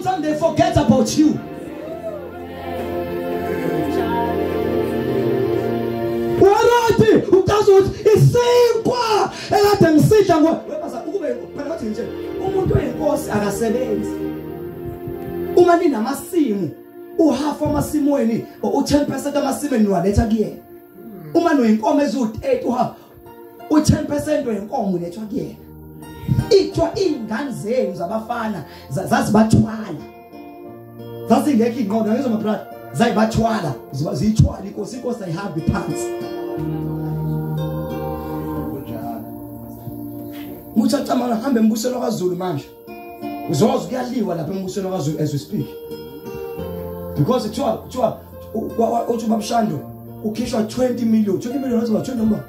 sometimes they forget about you. Warathi ukazi ukuthi isinkwa ekade ngisidla ngoba ukube phela bathi nje umuntu oyinkosi akasebenzi. Uma ninamasimu uhalf amasimweni u10% amasimweni niwaletha kuyena. Uma noyinkomo ezu8 uhalf u10% wenkomo ulethwa kuyena. Ithwa ingane zenu zabafana zazibathwala. Zasingekho ingqondo ngizoma brother zayibathwala ziyithwala inkosi ayihambi phansi. Muthatha mara hambe embusweni kaZulu manje. Uzozwa kuyaliwa lapha embusweni kaZulu as we speak. Because kuthiwa uthi babshando ukhishwa 20 million. 20 million wathi 20 number.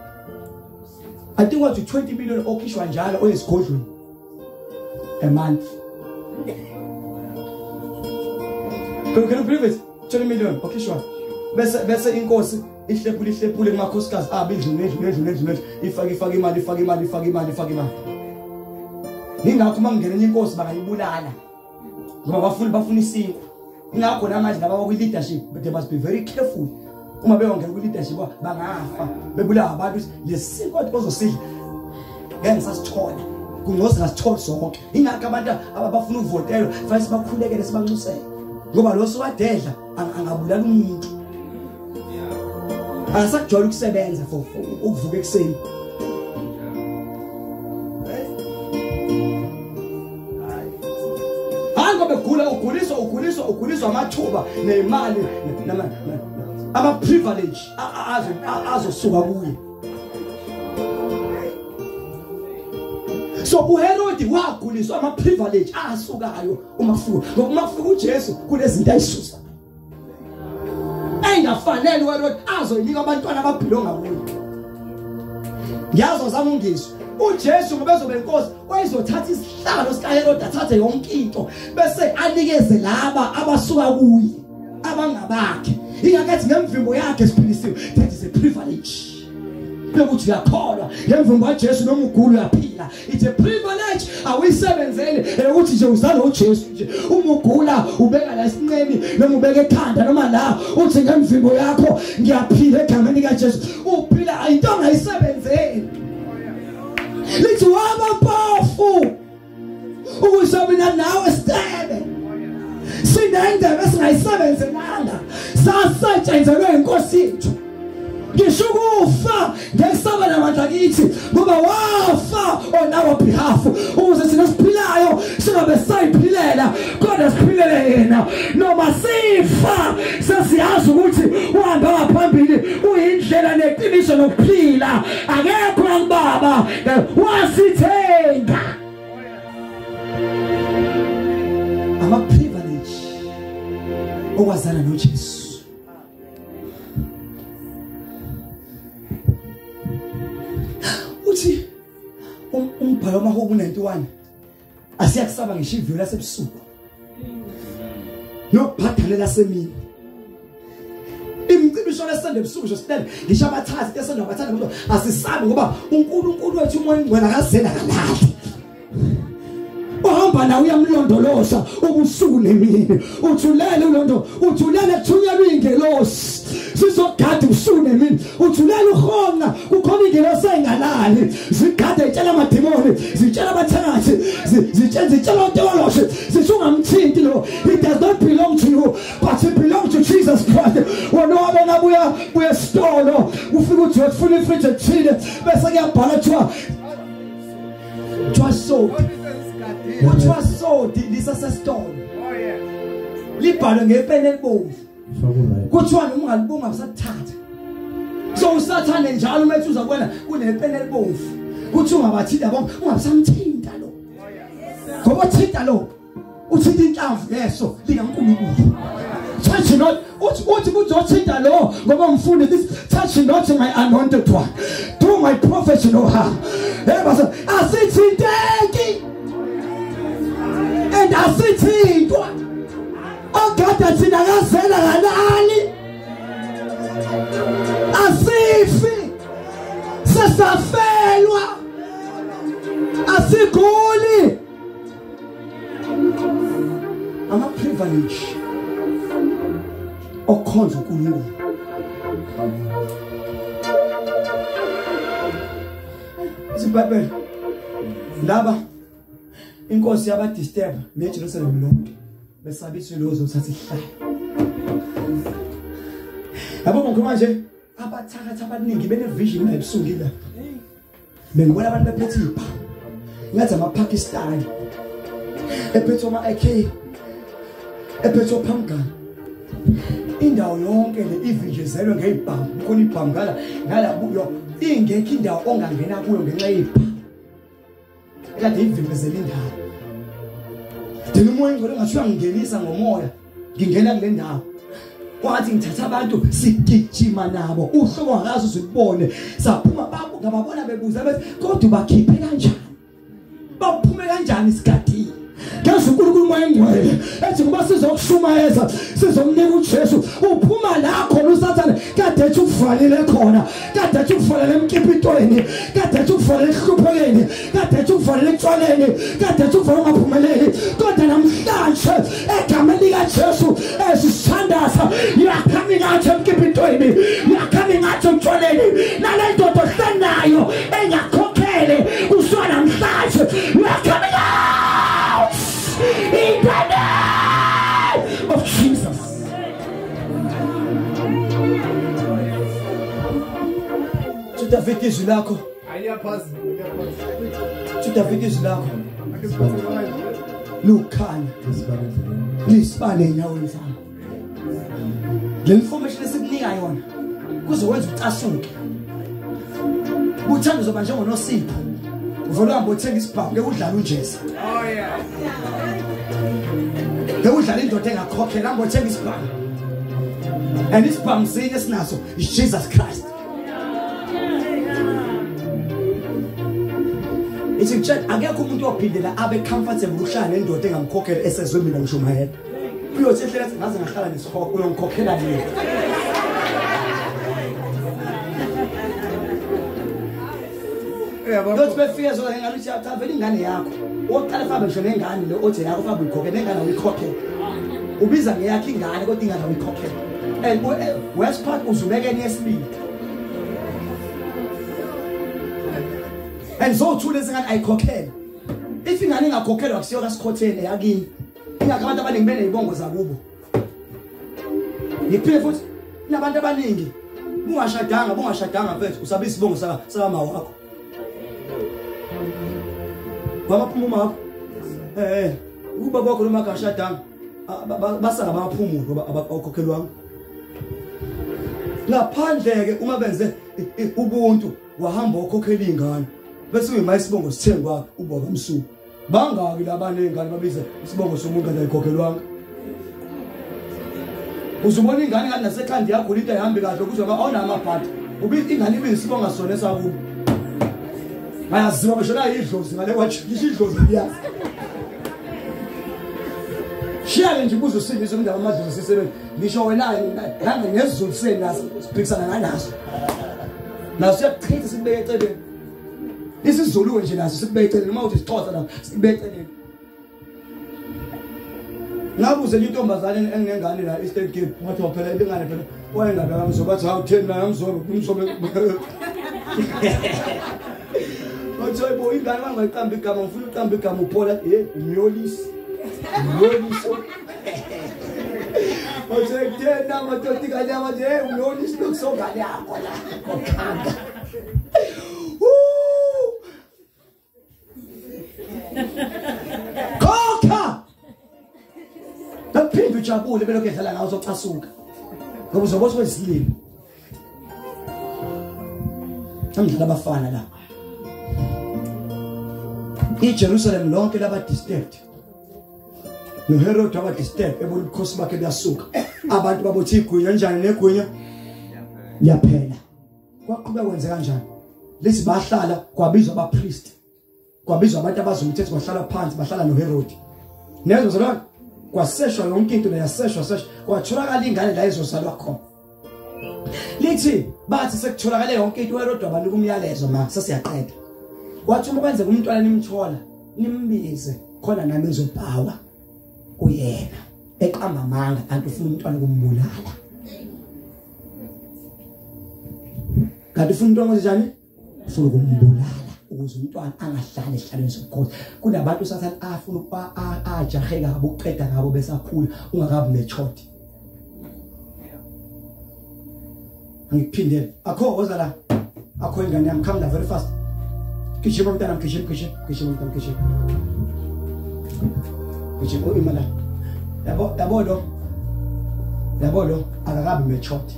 I think what 20 million okhishwa njalo oyesigodlweni a month. Can you believe it? 20 million okhishwa. Bese inkosi ihlepule kumakhosikazi abidlule ifaka imali. Ingakho mangene inkosi bangayibulala. Ngoba bafuna isiko. Ingakho namanje laba ku leadership but they must be very careful. Uma beyongena ku leadership bangafa bebulawa abantu lesiko ozosidla. Ngeke sasithola. Kungoze ngasithola sonke. Ingakho abantu abafuna ukuvotela fanele sibakhulekele sibanxusele. Ngoba lo sowadedla angabulala umuntu. Asakujwayela ukusebenza for ukuvuka ekseni. Uguliswa amathuba nemali ama privilege azosuka kuye. So uHerodi waguliswa ama privilege asukayo umafika uJesu kulezinto ayisusa. Engafanele uHerodi azoyinika abantwana abaphilonga kuye. Ngiyazo zama ungizwe. uJesu ngoba ezobe inkosi wayezothatha isihlalo sikaHerodi athathe yonke into bese anikeze laba abasuka kuye abangabakhe. Ingakathi ngemvimbo yakhe siphilisiwe. That is a privilege. Bekuthi uyakholwa ngemvimbo kaJesu noma ugulu uyaphila. It's a privilege awuyisebenzele ukuthi nje uzalo uJesu nje uma ugula ubeka la esinqeni noma ubeka ekhanda noma la uthi ngemvimbo yakho ngiyaphila egameni kaJesu. Uphila into ongayisebenzeli. Lithi waba powerful ukusabina nawe stebe sinendebe singayisebenzelanga sasetshenziswe inkosi yethu. Ngisho ukufa ngesaba namandla kithi ngoba wafa on our behalf ukuze sina siphilayo singabe sayiphilela kodwa siphilele yena noma sifa sesiyazi ukuthi uhamba ngaphambili uyindlela neqiniso nokuphila akekho ngibaba wasithenga. Ama privilege okwazana noJesu. Uthi umbhalo wamaHubo 91 asiyakusaba ngisho ivilo lasebusuku nokubhadalela semini imicibisho lesende ebusuku nje sidele ngisho abathathu esende abathathu ngoba asisabi ngoba uNkulunkulu wethu umoya ngcwele akazela kalahla uhamba nawe uyamlondoloza ubusuku nemini uthulele ulondo uthulele thunyelwe ingelosi sizogada ubusuku nemini uthulele uhonga kukhona ingelosi engalali zigade itshela amademoni zitshela abathakathi zitshela uNtoloshe zisungamthinti lo. It does not belong to you but it belongs to Jesus Christ. Wona wabona buya stolo ufika uthi ufuna ifridge ethile bese kuyabhala sold. What was sold lisase stone. Oh yeah. Libhalwe ngepeni elibomvu. Kuthiwa noma ungalibonga usathatha. So usathane njalo umethu uzakubona kunepeni elibomvu. Kuthi ungabathinta bonke ungasamthinta lo. Ngoba thinta lo uthinta inhlamvu yeso likaNkulunkulu. Touch not uthi kuzothinta lo ngoba mfundi this touch not my anointed one. Do my professional ha. Ebasa asithinteki. And asithintwa ogada thina kazela kanali asifi sesafelwa asiguli ama-privilege okhonza uNkulunkulu. Isibhayibheli laba inkosi yabadisturb neJerusalem lonke besabiswe lozo sathi hlaya. Yabo ngikhuluma nje abathakatha abaningi benevision ebusungile. Bengibona abantu bephethe ipha. Ngathi amaPakistani. Ephethe ama-AK. Ephethe oPhamgana. Indawo yonke le ivijezelwe ngezibhamu. Kukhona ibhamu ngala buyo ingekho indawo ongangena kuyo ngenxa yezibhamu. Kade ivimbezela indawo. Dina umoya ngicela ngathiwa ngingenisa ngomoya. Ngingena kule ndawo. Kwathi ngithatha abantu sigijima nabo uhlobo ngazo uzibone saphuma babo ngababona bebuza bethi kodwa bakhiphe kanjani baphume kanjani isikhathi ngase uNkulunkulu moya engcwele ethi kuba sizokushumayeza sizomnika uJesu uphuma la khona uSathane kade ethi ukuvalile khona kade ethi ukuvalele emkipitweni kade ethi ukuvalele ehluphekeni kade ethi ukuvalele etshwaleni kade ethi ukuvalele ungaphumeleli kodwa namhlanje egameni likaJesu esithandaza yakhaming out emkipitweni yakhaming out emtshwaleni nale ndodo senayo engakhokhele kusona namhlanje yakhaming out in the name of Jesus. Tutafika izwi lakho. Tutafika izwi lakho. Lukhanya. Lisibane enyaweni zami. Le information esikunika yona kuzokwenza ucasuke. Uthando zoba njengoNosipho. Uvela uhambe uthenga isibhamu ke udlala unjeza. Oh yeah. Ke udlala indoda engakhokhela uhambe uthenga isibhamu. And isibhamu sinye sinaso is Jesus Christ. It's a chat akekho umuntu ophindela abe comfortable uhlala nendoda engamkhokhela esezwe mina ngisho mahela. Uyothi ehlela ngaze ngahlala nesihoko uyongikhokhela yini? Don't be fear so ngani cha vele ingane yakho. Oqala fabe ngisho nengane le othi yakho fabe uyikhokhela nengane uyikhokhela. Ubiza ngeyakho ingane kodwa ingane uyikhokhela. And worst part uzubeka nesibili. And so two lezi ngani ayikhokhela. If ingane ingakhokhelwa akusiyo kasikhothele yakini. Ingabantu abaningi bene izibongo zakubo. Ngiphile futhi nabantu abaningi bungashadanga mfethu usabe isibongo sama wakho. Babaphuma makho ubaba wakho noma kashadanga basanga baphumulo abakhokhelwanga ngaphandle ke uma benze ubuntu wahamba ukhokhela ingane bese uyima isibongo sithengwa ubaba msuku bangaki labanengane babiza isibongo somuntu akayikhokhelwanga uzubona ingane ngani nasekhandi yakho into ihambe kahle kuzwa awuna amabhadi ubiza ingane ibe isibongo sona sakubo bayaziwa beshona idlozi ngale kwajikisha idlozi liyazi shiyale nje kuzo sindisa indaba amadlozi sisebenza ngisho wena nanga ngezulu senazo siphikisana nganazo naso siyachitha sibeke eceleni isizulu nje naso sibeke eceleni uma uthi sixhosa la sibeke eceleni ngabuze intombazane engengane la Eastern Cape ngathi waphela ingane phela wayengabe kamzoba bathi hawu 10 la kamzoba umzobe Ojoy boy ingane mangayiqamba igama ngifuna uqamba igama uphola umyolisi Ojoy tena matoti kanyama nje umyolisi lokusongane yakho la kokhanga Kokha Taphinde ujabule belokhu edlala ngawo uzocasuka ngoba uzobona wesilimo Amdlala abafana la iJerusalem lonke laba disturbed noHerod waba disturbed ebona ubukhosi bakhe buyasuka abantu babothi igwinya njani negwinya yaphela kwaqhubeka kwenzeka kanjani lesi bahlala kwabizwa abapriest kwabizwa abantu abazomthetho bahlala phansi bahlala noHerod nezo zona kwaseshwa yonke into leyaseshwa kwatholakala ingane la izozalwa khona lithi bathi sekutholakala yonke into uHerod wabanika umyalezo ma sesiyaqeda wathi uma kwenze umntwana nimthola nimbize khona nami ngizobhawa uyena eqamba amanga kanti ufuna umntwana ukumbulala. Kanti ufuna umntwana njani? Ufuna ukumbulala ukuze umntwana angahlali esihlalweni sobukhosi. Kunabantu sathana afuna ajahe ngabo uqeda ngabo besakhula ungakabi matured. Ngiphindele akho ozala akho ingane yami come very fast. Kishima mntana kishima mntana kishima. Kishima imala. Yabo akakabi matured.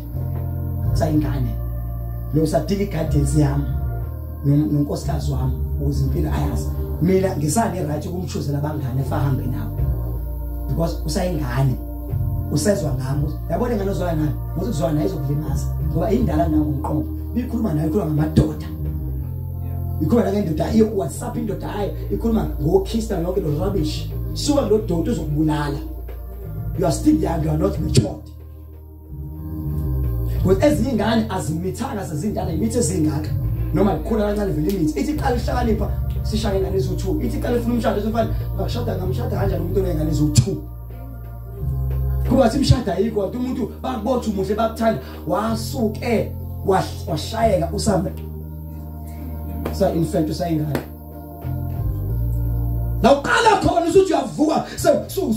Sayingane. Lo sadili guidance yami nonkosikazi wami ukuze impilo ayazi. Mina ngisane right ukumchuzela abangane efahambe nabo. Because usayingane. Usezwa ngami. Yabona ingane ozwana nayo. Ngizozwana nayo izokulimaza. Ngoba indala nangu umqondo. Bikhuluma nayo ikhuluma ngamadoda. Ikhuluma ngendoda iyo WhatsApp indoda hayi ikhuluma ngokhista lonke lo rubbish. Suka lo dodo uzokubulala. You are still young, you are not matured. Because ezinye ingane azimithanga sezindala imithe ezingaka. Noma ikhula kancane vele imithi. Ithi qala ihlakanipha sishaya ingane ezo2. Ithi qala ifuna umshado sofana ngashada ngamshada kanjani umuntu onengane ezo2. Kuba simshada yiko wathi umuntu bakubotha umuhle bakuthanda wasuke washayeka usame sa infant usayingane. La uqala khona usuthi uyavuka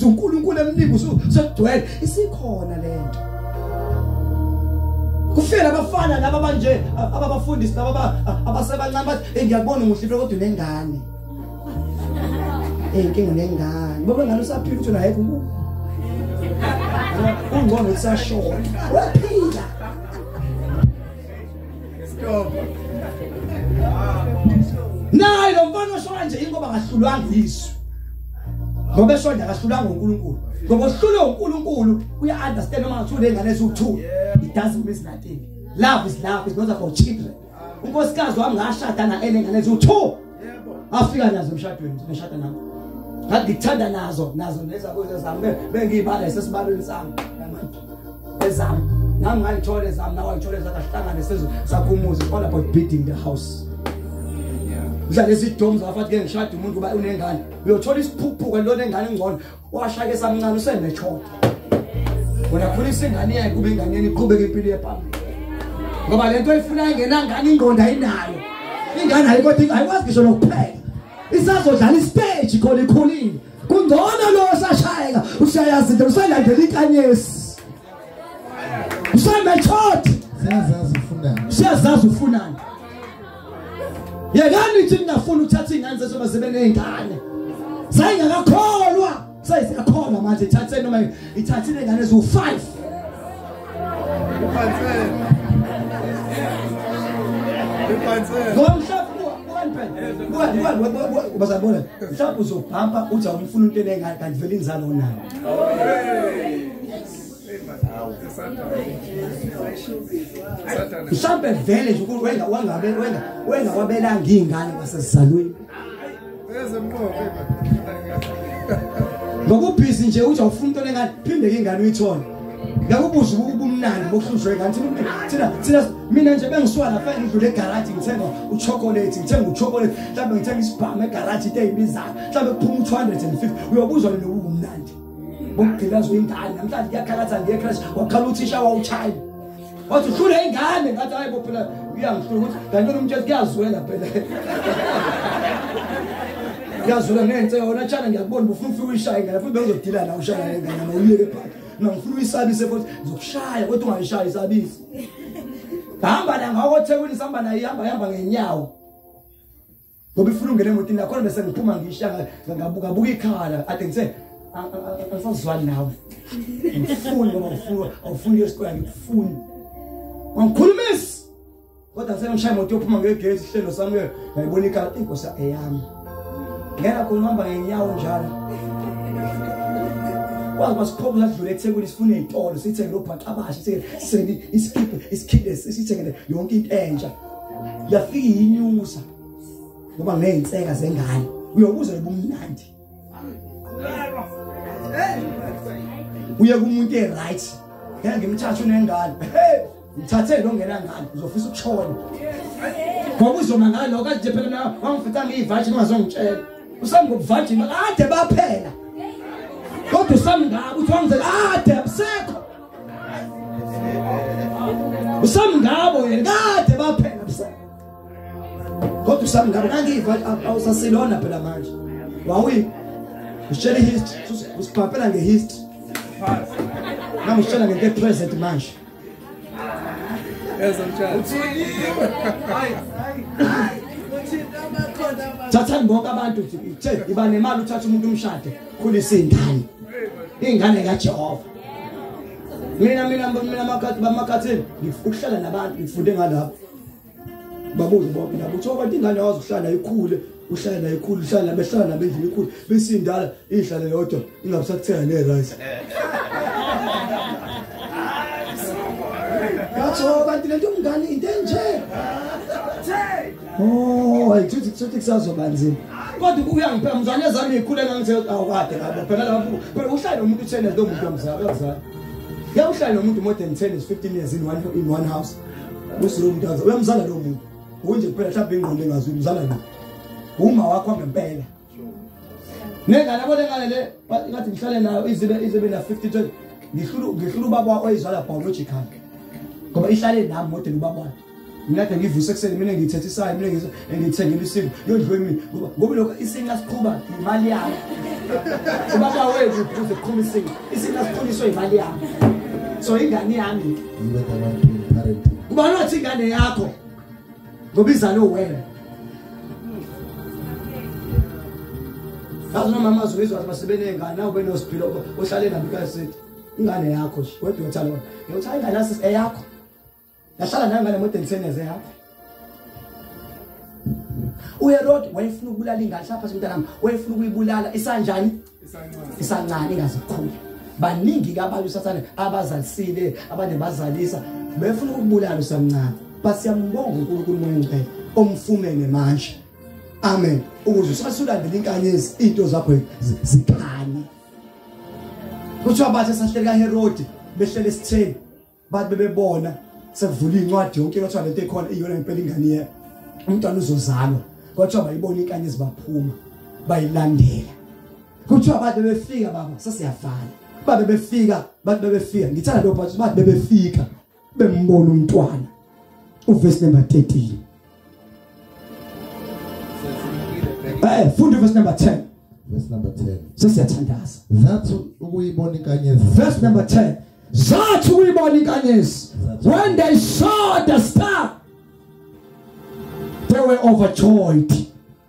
uNkulunkulu emnika usedwele isikhona lento. Kufela abafana laba manje ababafundisi laba abasebancane bathi ngiyakubona umuhle kodwa unengane. Inkinga nengane. Ngoba ngalo usaphila uthi naye kumuntu. Ungcono usashona. Waphila. Stop. Nayi lo mfana oshona nje ingoba ngahlulwanga yisu. Ngoba eshona akahlulanga uNkulunkulu. Ngoba uhlule uNkulunkulu uya understand uma ngathule ingane ezu2. It doesn't mean nothing. Love is love. It's not about children. Unkosikazi wami ngashada na engane ezu2. Afika nazo emshadweni ngishada nabo. Ngathi ngithanda nazo leza kuze zami bengiyibala sesibalweni sami namanje. Ezami nami ngayithola ezami nawe ayithola ezakahlangane sezo sakhumuzi all about building the house. Udla lezi doms afathi ke ngishada umuntu kuba unengane uyothola isiphuphuka lo nengane ngcono washaya esamncane usenechoka. Wena khulisa ingane yakhe kube inganeni iqhubeke impilo yephambili. Ngoba lento efuna ingenangane ingqondo ayinayo. Ingane ayikho ayikwazi ngisho nokuphela. Isazodlala istage khona ikhulile. Kungcono lo sashayeka usayazi into usalandela inkanyesi. Usamachot. Siyazazi ufunani. Yekani nithi ngafuna ukuthatha ingane zesoba zibe nezingane. Sayingakakholwa. Sayisiyakholwa manje ithathe noma ithathile ingane ezu5. Bazabona mhlawumbe uzobhampa uthi awumfuna into enengane kanti vele inzalo onayo. Mhlawumbe vele nje wenga wabelanga ingane basezalweni. Ngokubhizi nje uthi awufuna into enengane phinde ke ingane uyithole. Ngakubuza ubumnandi bokuhlushwe kanti thina mina nje bengisuka lapha ngidlule egarage ngithenga uchocolate ngithenga uchocolate mhlawumbe ngithenga isibhamu egarage into eyibizayo mhlawumbe kuphuma u250 uyobuzwa lo ubumnandi bokugqilaza ingane namhlanje kuyakhalatha ngiye crash wakhala uthisha wawuchaya wathi uhlule ingane ngathi hayibo phela uyangihlula ukuthi kanti lo mthetho kuyazwela phela yazula nenze yona tshana ngiyakubona ufuna ufika uyishaya ingane futhi bezodila na ushaya ingane na uyeke phakathi. Ngifuna uyisabise futhi ngizokushaya kodwa ungayishaya isabise. Hamba la ngawo Thekwini sihamba naye ihamba ngenyawo. Ngoba ifuna ungene emotini yakho bese ngiphuma ngishaya ngabuka ikhala ade ngithe asazwani nawe. Ngifuna ngoba ufuna yesikole ngifuna. Wangikhulumisa. Kodwa sengishaya imoto uphuma ngegate ihlelo sami ngayibona ikhala inkosi eyami. Ngena khona ngenyawo njalo. Kwazi siphuma ladlula eThekwini sifuna izitolo sithenge lobhaqa abasha sithenge isikhipe sithenge yonke into entsha. Yafika inyusa. Ngoba ngey'nseka zengane uyobuza ubumnandi. Uye kumuntu right. Ngeke ngimthathe unengane. Ngithathe lo ngena ngane uzofisa ukushona. Ngoba uzoma ngalo kanje phela na wangifitha ngiyivaji ngazongitshela. Usangobvaji kade baphela. kodwa usamngabo uthi wangizela kade abusekho usamngabo yena kade baphela abusekho kodwa usamngabo ngangiva awusasilona phela manje wawi ushela history usiqaphela ngehistory nami ushela ngeke present manje Thatha bonke abantu uthi iba nemali uthatha umuntu umshade khulisa ingane kaJehova mina makhathini ukuhlala nabantu ngifunde ngalapho babuze bonke nabo uthi abantu ingane yazo uhlala ikhule uhlala ikhulu uhlala behlala nabendlini ikhulu besindala ihlale lodwa ingabusakuthenga nerice Yacho kanti lento umngane into enje Oh ayithuthi kusazobanzima kodwa uyangiphela mzwane zami ikhule ngangithe awukade ngabo phela lapho phela uhlala nomuntu uthena lo muntu wamzala uhlala nomuntu more than 10 is 15 years in one house usizo umuntu uyamzala lo muntu unje kuphela mhlawumbe ingqondo engazwi umzala lo uma wakho ngempela nengane yabo lengane le ngathi ngihlale nayo izibe na 50 ngihlula ubaba oyizwala biological ngoba ihlale nami model ubaba wakhe mina ke ngivuse ekseni mina ngithethe isayi mina ngithengile isiko yondliwe mina ngoba lokho isinga siqhuba imali yami ubaba wethu uze kuqhuma isinga siqhuniswa imali yami so ingane yami kuba nothi ingane yakho ngoba izalo wena Kazi noma mama uzizwa basebene ngane nawe benosipilo ohlale nabo kasi ingane yakho wedwa uyathanda wona uyathanda ingane yasi eyakho yahlala nayo ngane modern tennis yakho uYerod wayefuna ukubulala ingane lapha semntanami wayefuna ukuyibulala isanjani isancane ingazikhulu baningi ke abantu usathane abazalisile abanye bazalisa befuna ukubulala usamncane basiyambonga uNkulunkulu moya ngempela omfumene manje amen ukuze usasulandele inkanyezi into zakho zikhanye kuthiwa bathi sahleleka Herod behlele esitheni bathi bebona sekuvula incwadi yonke kuthiwa lento ekhona iyona ngempela ingane yakhe umntwana uzozalwa kuthiwa bayibona inkanyezi baphuma bayilandela kuthiwa bathi befika baba sasiyafana babe befika ngithanda lo bathi bebefika bembona umntwana uverse number 13 funda verse number 10 verse number 10 sesiyathandaza zathu ukuyibona inkanyezi verse number 10 zathu ukuyibona inkanyezi when they saw the star they were overjoyed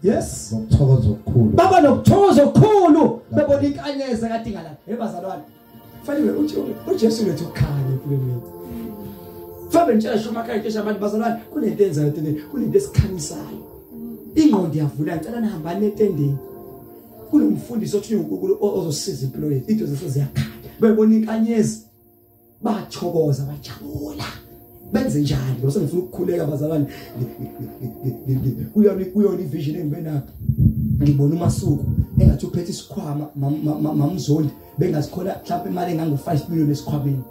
yes ngokuthokoza okukhulu baba nokuthokoza okukhulu bebona inkanyezi kade ingala ebazalwane fanele uJesu lethu ukhanya empilweni Fabe ngitshela sho makhaya kesha abantu bazalwane kunento enzayo entendeni kunento esikhanyisayo ingqondo yavula ngicela nihambane entendeni kunomfundisi othi uNkulunkulu ozosiza impilo yethu into zesiyakhanya bebona inkanyezi bathokoza bajabula benze njani bese ngifuna ukukhuleka bazalwane kuyona ivision engibena ngibona umasuku engathi uphethe isikhwama mamzondi bengazikhona mhlawumbe imali engango5 million esikhwameni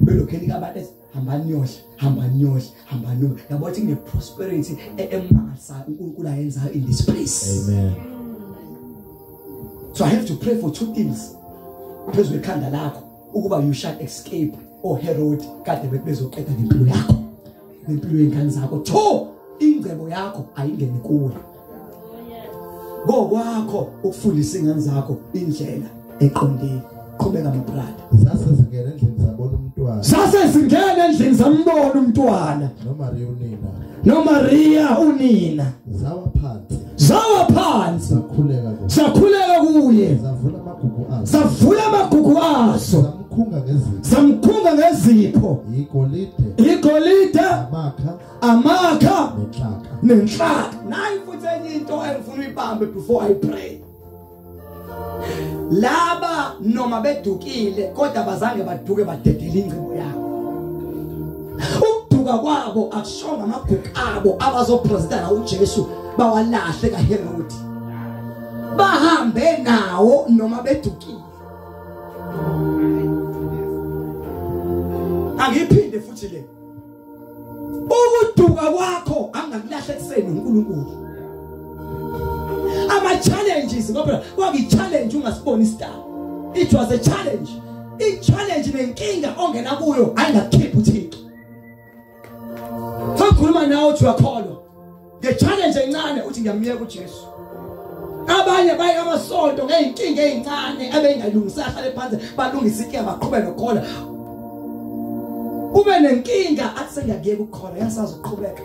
belokheni kabantu hambani yohle yabo ukuthi kune prosperity emangasa uNkulunkulu ayenzayo in this place amen so I have to pray for two things phezulu ekhanda lakho ukuba you shall escape Herod kade bezoqeda impilo yakho nempilo yengane zakho tho ingcebo yakho ayingene kuwe ngokwakho ukufundisa ingane zakho indlela eqondile qhubeka mabrada sase zingena endlini zambona umntwana no Maria unina zawa phansi sakhuleka kuye savula amagugu aso samkhunga ngezipho igolide amakha nenhlaka nayi futhi enye into engifuna uyibambe before I pray laba noma bedukile kodwa bazange baduke badedela ingcebo yabo ukuduka kwabo akushonga amagugu abo abazopresidenta uJesu bawalahle kaHerod bahambe nawo noma bedukile angiphinde futhi le ukuduka kwakho angakulahle kuseni uNkulunkulu ama challenges ngoba kwaki challenge ungasiboni istar It was a challenge. I-challenge nenkinga ongena kuyo ayingakhiphi uThixo. Sakhuluma nawe uthi uyakholwa. Nge-challenge encane uthi ngiyamyeka uJesu. Abanye baye amasonto ngeinkinga ezincane abengayilungisa ahlale phansi balungisa inkinga baqhubeka nokukhola. Ube nenkinga athi sengiyakuyeka ukukhola yasazi ukuqhubeka.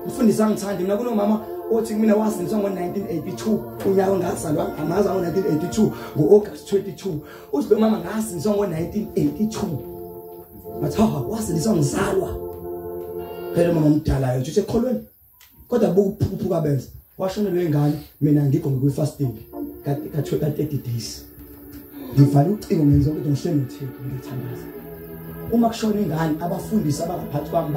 Umfundisi angithandi mina kunomama othi mina wasindiswa ngo-1982 unyaka ngazalwa ngazalwa ngo-1982 ngo-August 22 uthi lo mama ngasindiswa ngo-1982 bathi wasindiswa ngizalwa phela mama omdala uthi ekholweni kodwa bukuphuphuka benza washonelwe ingane mina ngikho ngikwi-fasting ka-30 days ngivala ucingo ngenza ukuthi ngihlele noThixo ngithandaza. Uma kushona ingane abafundisi abaphathi kwami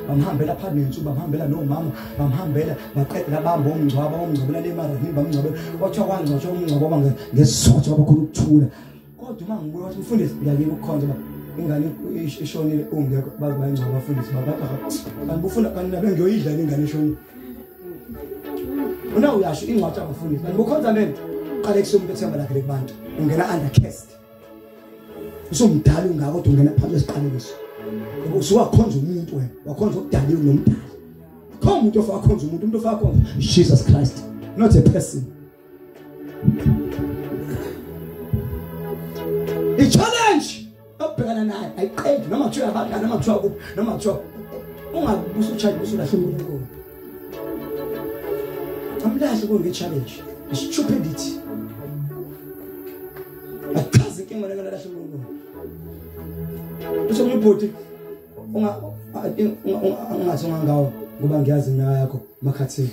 bamhambela phakathi nensuku bamhambela nomama bamhambela baqedela bamba umngcwabo omngcwabela le marahini bamngcwabela kwathiwa kwangcwatshwa umngcwabo ngesizotho abakhona ukuthula kodwa uma ngibuya wathi mfundisi ngiyakike ukukhonza ingane ishonile ungekho bayingcwaba abafundisi kanti bufuna kanti nabe ngiyoyidla ingane ishonile una uyasho ingcwatshwa abafundisi kanti bukhonza lento qale kusumuntu ethemba lakhe kubantu ungena undercast usumdala ungako kodwa ungena phakathi kwesiqalekiso usuwakhonza umuntu wena wakhonza ukudaliwe nomdala akho umuntu ofaka khonza umuntu ofaka khonza Jesus Christ not a person. A challenge obhekana nayo ayiqedi noma kuthiwa abangani noma kuthiwa kuphi noma kuthiwa ungabusa uchaje usulahle umuntu amlahle konke challenge stupidity akaze inkinga ngala lahle umuntu usho ngibhodi ungathi ngawo ngoba ngiyazi mina yakho makhathini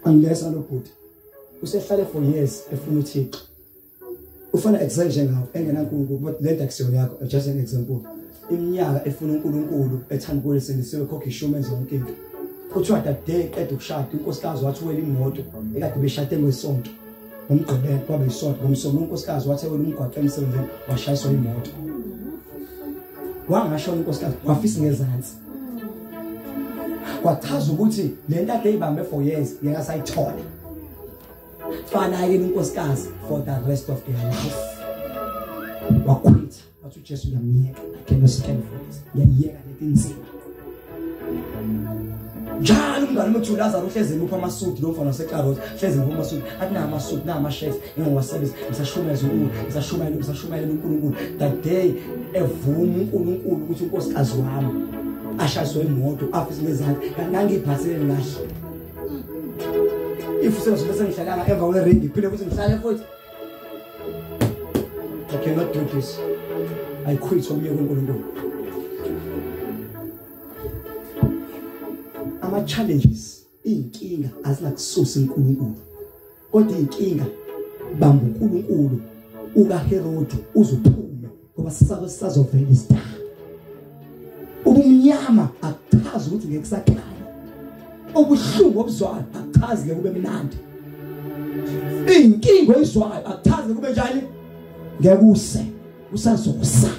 angilesa lo bhodi usehlale for years efuna uThixo ufana example ngawo engenankulunkulu but le action yakho just an example iminyaka efuna uNkulunkulu ethanda ukwelesindisiwe khokha ishumi zonke into kuthiwa that day qeda ukushada unkosikazi wathi wela imoto ekade beshade ngesonto ngomgqibelo kwabe isonto ngomsomo unkosikazi wathi wela umgwaqo emsebenzini washayiswa imoto wangashona unkosikazi wafisa ngezansi kwachaza ukuthi le nto ade ibambe for years ngeke sayithola fana ke unkosikazi for the rest of their life wakwitha wathi uJesu ngiyamyeka I cannot stand for this ngiyayeka leti nzima njalo umngane uthi uLazarus uhlezi ngipha amasudu lo mfana waseCarrot hlezi ngipha amasudu athi na amasudu na amashef ngingowasebenzisa ngisashumayeza ngisashumayela uNkulunkulu that day evuma uNkulunkulu ukuthi unkosikazi wami ashayiswe imoto afise ngezandla kanangiphathele ngahle if usezo bese ngihlalanga emva kwe ring iphile futhi ngihlale futhi I cannot do this I quit from you uNkulunkulu. Ama challenges inkinga azinakususa uNkulunkulu kodwa inkinga bamba uNkulunkulu ukaHerodi uzuphume ngoba sisazovela istar ubumnyama akuchazi ukuthi ngeke sakhaya obuhlungu obuzwayo akuchazi ngeke kube mnandi inkinga oyizwayo akuchazi kube njani ngeke usazokusa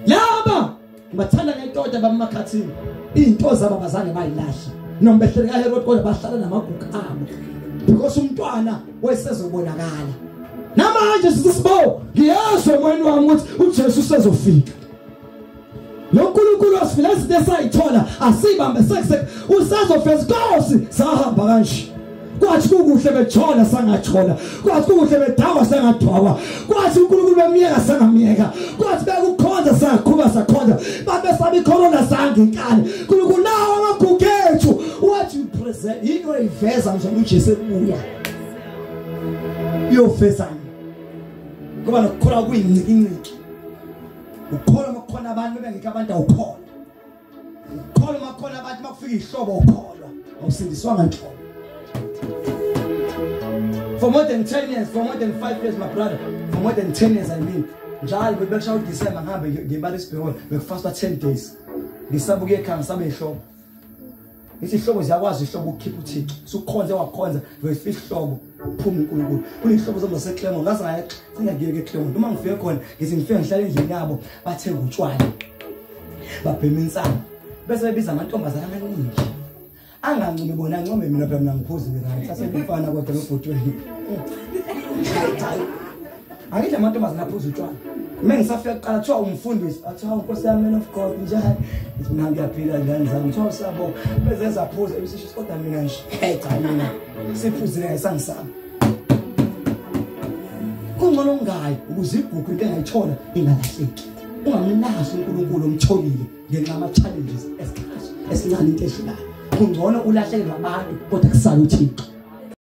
laba bathanda ngentoda bamakhathini into zabo bazange bayilahle noma behleleka Herod kodwa bahlala namagugu abo because umntwana wesezobonakala namanje sisibo ngiyazwe moyeni wami ukuthi uJesu usezofika lo nkulunkulu wasifila izinto esayithola asibambe sekuse usazofeza Nkosi sahamba kanje kwathi kukuhle bethola sangathola kwathi kukuhle bedakwa sangadakwa kwathi uNkulunkulu bemiyeka sangamiyeka kwathi bekukhonza sangaqhuba sakhonza babe sabi corona sangenkani uNkulunkulu nawo amagugu ethu what you present into iveza manje uJesu ebuya uyofeza ngoba nokukhola kuyinciki ukhola makhona abantu bengeke abantu awukhola ukhola makhona abantu makufika ihlobo ukholwa awusindiswanga nhlobo. For more than 10 years, for more than 5 years, my brother, for more than 10 years, I mean, njalo bebesha uDecember ngihambe ngibala isibhekolo bekufasta 10 days ngisabuke ekhaya ngisabe ihlobo isihlobo ziyakwazi ihlobo ukukhipha uThixo sukhonze wakhonza wefika ihlobo phuma uNkulunkulu kunihlobo zaseClermont ngaze ngaye singagiyeke eClermont uma ngifike khona ngithi ngifike ngihlale endlini yabo bathenga utshwala babhema insana bese bebiza amantombazana amaningi angancumi bona ncome mina phela mina ngiphuza ngirayit asengifana kodwa lobhotweni Akidla amantombazana aphuza utshwala. Mengisafika kuqala kuthiwa umfundisi, athiwa Nkosi yami man of God njani. Ngithi mina ngiyaphila ngani zami. Kuthiwa siyabo beze zaphuza ebisisho kodwa mina nje. Cha mina siphuzile ngesangisami. Kungcono ngayi ukuze igugu into engayithola ingalahleki. Ungamlazi uNkulunkulu omtholile ngenxa ama challenges esikhathi esincane into ehlelayo. Kungcono ulahlekelwe abantu kodwa kusala uThixo.